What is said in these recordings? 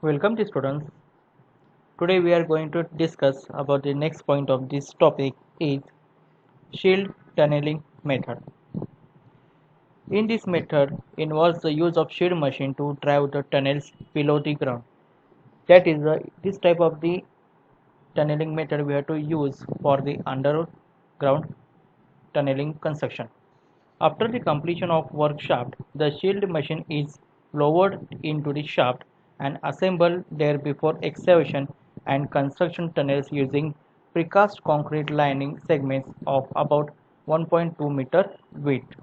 Welcome to students. Today we are going to discuss about the next point of this topic is shield tunneling method. In this method involves the use of shield machine to drive the tunnels below the ground. That is this type of the tunneling method we have to use for the underground tunneling construction. After the completion of work shaft, the shield machine is lowered into the shaft and assembled there before excavation and construction tunnels using precast concrete lining segments of about 1.2 meter width.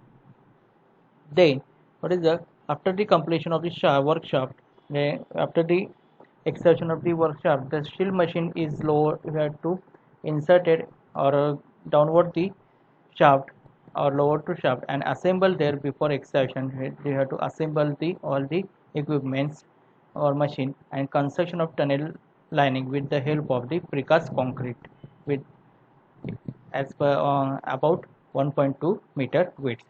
Then, what is the after the completion of the work shaft, after the excavation of the work shaft, the shield machine is lowered. We have to insert it or downward the shaft or lower to shaft and assemble there before excavation. We have to assemble the all the equipments or machine and construction of tunnel lining with the help of the precast concrete with as per about 1.2 meter width.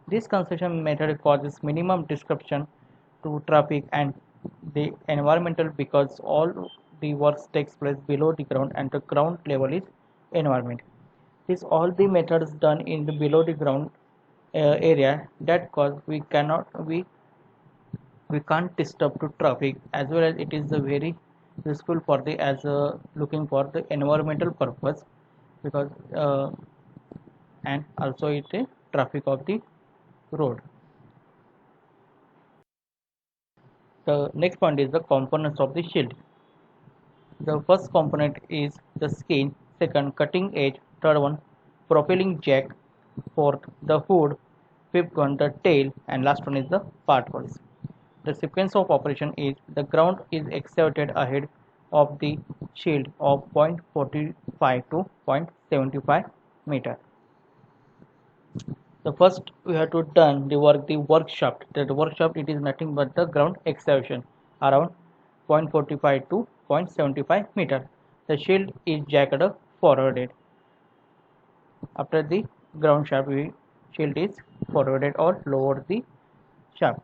This construction method causes minimum disruption to traffic and the environmental because all the work takes place below the ground and the ground level is environment. This all the methods done in the below the ground area that cause we can't disturb to traffic as well as it is very useful for the as looking for the environmental purpose because and also it is traffic of the road. The next point is the components of the shield. The first component is the skin, second cutting edge, third one propelling jack, fourth the hood, fifth one the tail, and last one is the part holes. The sequence of operation is the ground is excavated ahead of the shield of 0.45 to 0.75 meter. The first we have to done the work shaft. The work shaft it is nothing but the ground excavation around 0.45 to 0.75 meter. The shield is jacked forwarded. After the ground shaft, shield is forwarded or lowered the shaft.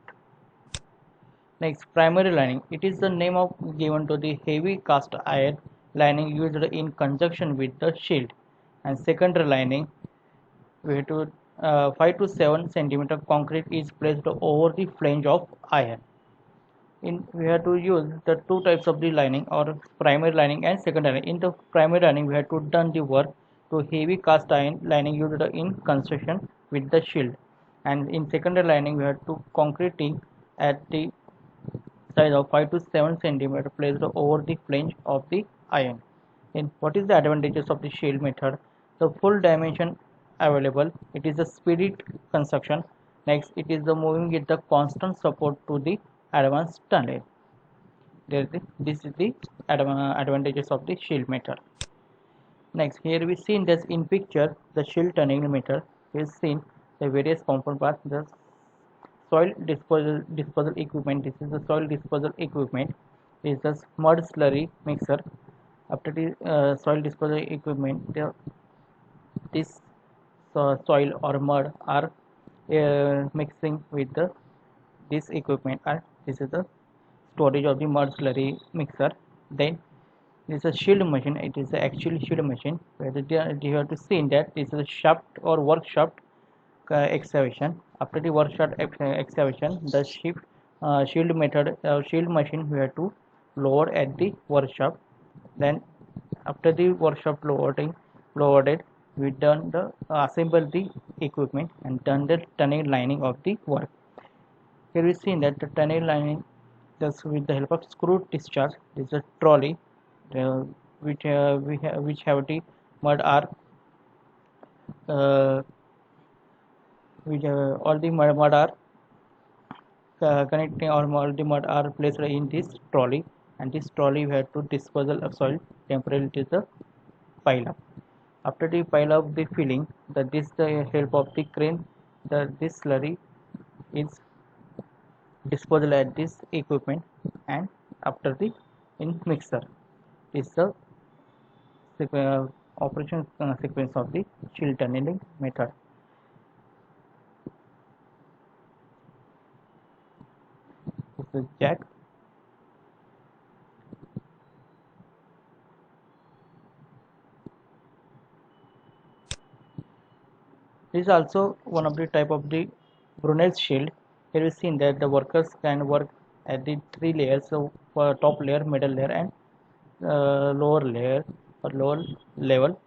Next, primary lining. It is the name of given to the heavy cast iron lining used in conjunction with the shield. And secondary lining, we have to 5 to 7 centimeter concrete is placed over the flange of iron. We have to use the two types of the lining or primary lining and secondary lining. In the primary lining, we have to done the work to heavy cast iron lining used in construction with the shield, and in secondary lining, we have to concreting at the size of 5 to 7 centimeter placed over the flange of the iron. In what is the advantages of the shield method? The full dimension available. It is a speedy construction. Next, it is the moving with the constant support to the advanced tunnel. This is the advantages of the shield method. Next, here we seen this in picture the shield tunneling method. We have seen the various component parts. The soil disposal equipment. This is the soil disposal equipment. This is the mud slurry mixer. After the soil disposal equipment, this soil or mud are mixing with this equipment, and this is the storage of the mud slurry mixer. Then this is a shield machine. It is the actual shield machine where you have to see in that this is a shaft or work shaft excavation. After the work shaft excavation, the shield method shield machine we have to lower at the work shaft. Then after the work shaft lowered, we done the assemble the equipment and done the tunnel lining of the work. Here we see that the tunnel lining does with the help of screw discharge. This is a trolley which have the mud are uh, which all the mud are connecting or all the mud are placed in this trolley, and this trolley we have to disposal of soil temporarily to the pile up. After the pile up the filling, the help of the crane, this slurry is disposal at this equipment, and after the in mixer is the operation sequence of the shield tunneling method. This is jack. This is also one of the type of the Brunel's shield. Here we seen that the workers can work at the three layers, so for top layer, middle layer, and lower layer or lower level.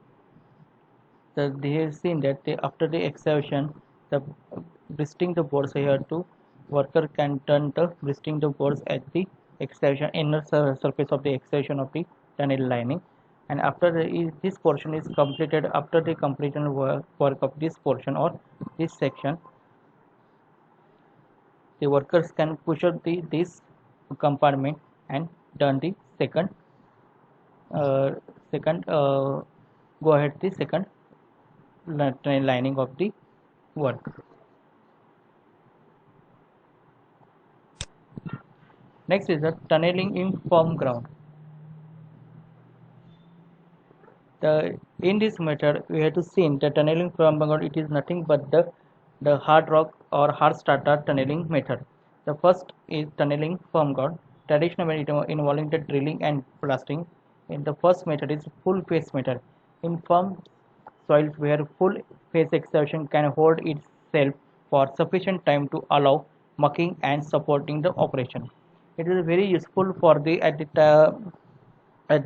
They have seen that after the excavation, the bristing the boards here to worker can turn the bristing the boards at the excavation inner surface of the excavation of the tunnel lining, and after this portion is completed, after the completion work of this portion or this section, the workers can push up this compartment and turn the uh, second go ahead the second lining of the work. Next is the tunneling in firm ground. In this method we have to see the tunneling firm ground. It is nothing but the hard rock or hard strata tunneling method. The first is tunneling firm ground, traditionally involving the drilling and blasting. In the first method is full face method. In firm soils where full face excavation can hold itself for sufficient time to allow mucking and supporting the operation. It is very useful for the at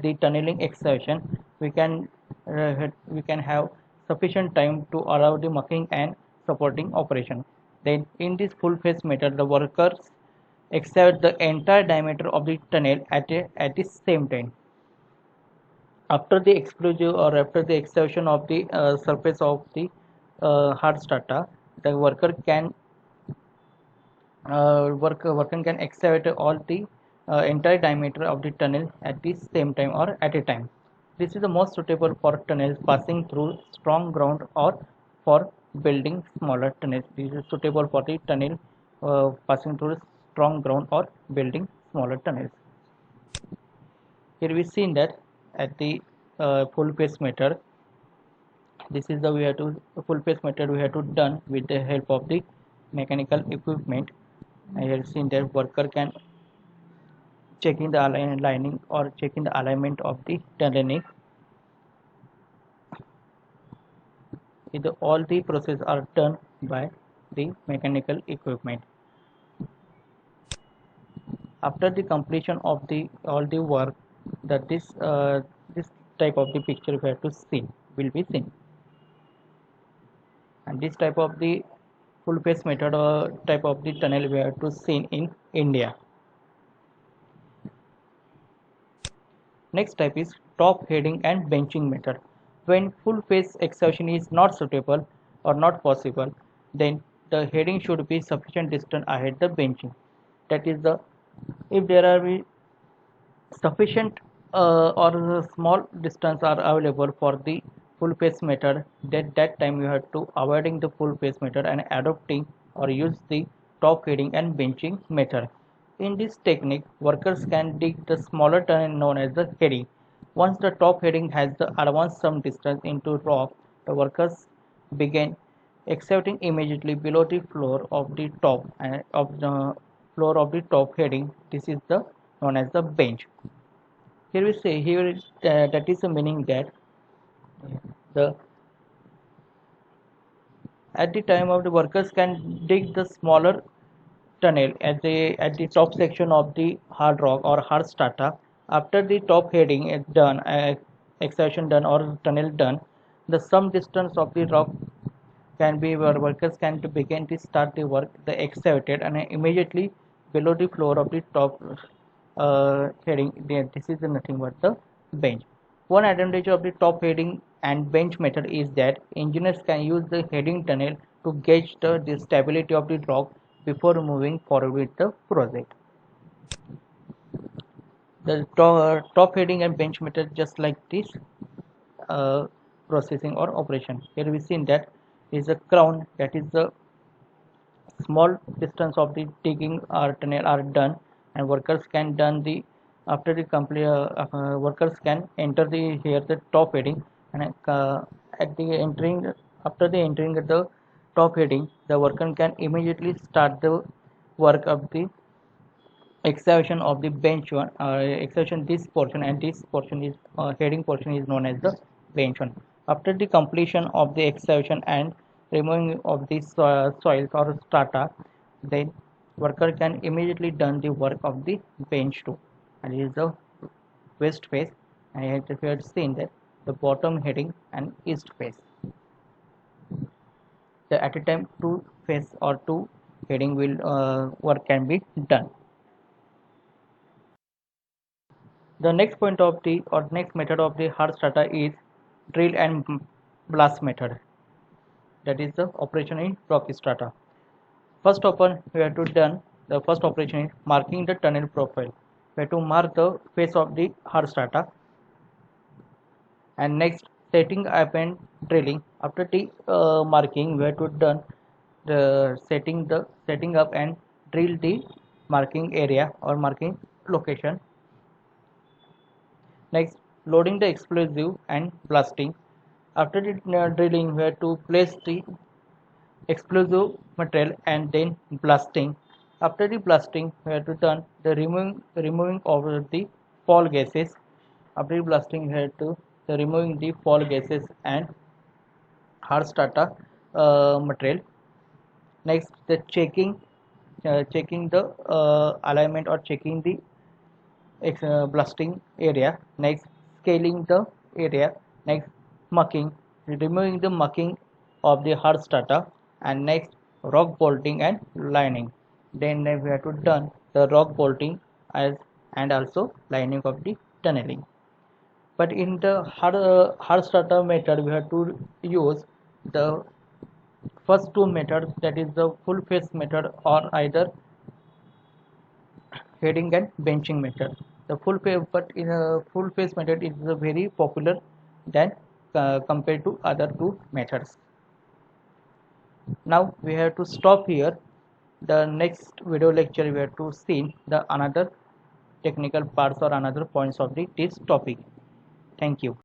the tunneling excavation. We can have sufficient time to allow the mucking and supporting operation. Then in this full face method, the workers excavate the entire diameter of the tunnel at the same time. After the explosive or after the excavation of the surface of the hard strata, the worker can excavate all the entire diameter of the tunnel at the same time or at a time. This is the most suitable for tunnels passing through strong ground or for building smaller tunnels. This is suitable for the tunnel passing through strong ground or building smaller tunnels. Here we seen that at the full face method, this is the we have to full face method we have to done with the help of the mechanical equipment. I have seen that worker can checking the lining or checking the alignment of the tunneling. All the process are done by the mechanical equipment. After the completion of the all the work, that this type of the picture we have to see will be seen, and this type of the full face method or type of the tunnel we have to see in India. Next type is top heading and benching method. When full face excavation is not suitable or not possible, then the heading should be sufficient distance ahead the benching. That is the if there are sufficient or small distance are available for the full face method, that time you have to avoiding the full face method and adopting or use the top heading and benching method. In this technique, workers can dig the smaller tunnel known as the heading. Once the top heading has advanced some distance into rock, the workers begin excavating immediately below the floor of the top and of the floor of the top heading. This is the known as the bench. Here we say that is the meaning that the at the time of the workers can dig the smaller tunnel at the top section of the hard rock or hard strata. After the top heading is done, excavation done or tunnel done, the some distance of the rock can be where workers can to begin to start the work the excavated and immediately below the floor of the top heading. This is nothing but the bench. One advantage of the top heading and bench method is that engineers can use the heading tunnel to gauge the stability of the rock before moving forward with the project. The top heading and bench method just like this processing or operation. Here we seen that is a crown, that is the small distance of the digging or tunnel are done, and workers can done the after the complete workers can enter the here the top heading, and at the entering after the entering the top heading, the worker can immediately start the work of the excavation of the bench one. Excavation this portion, and this portion is heading portion is known as the bench one. After the completion of the excavation and removing of the soils or strata, then worker can immediately done the work of the bench too. And it is the west face, and if you had seen that the bottom heading and east face. The at a time two face or two heading will work can be done. The next point of the or next method of the hard strata is drill and blast method. That is the operation in rocky strata. First open we have to done the first operation is marking the tunnel profile. We have to mark the face of the hard strata, and next setting up and drilling. After the marking we have to done the setting up and drill the marking area or marking location. Next, loading the explosive and blasting. After the drilling, we have to place the explosive material and then blasting. After the blasting, we have to done the removing of the fall gases. After the blasting, we have to the removing the fall gases and hard strata material. Next, the checking the alignment or checking the blasting area. Next, scaling the area. Next, mucking, removing the mucking of the hard strata. And next, rock bolting and lining. Then we have to done the rock bolting as and also lining of the tunneling. But in the hard strata method we have to use the first two methods, that is the full face method or either heading and benching method. The full face, but in a full face method is very popular than compared to other two methods. Now we have to stop here. The next video lecture we have to see the another technical parts or another points of this topic. Thank you.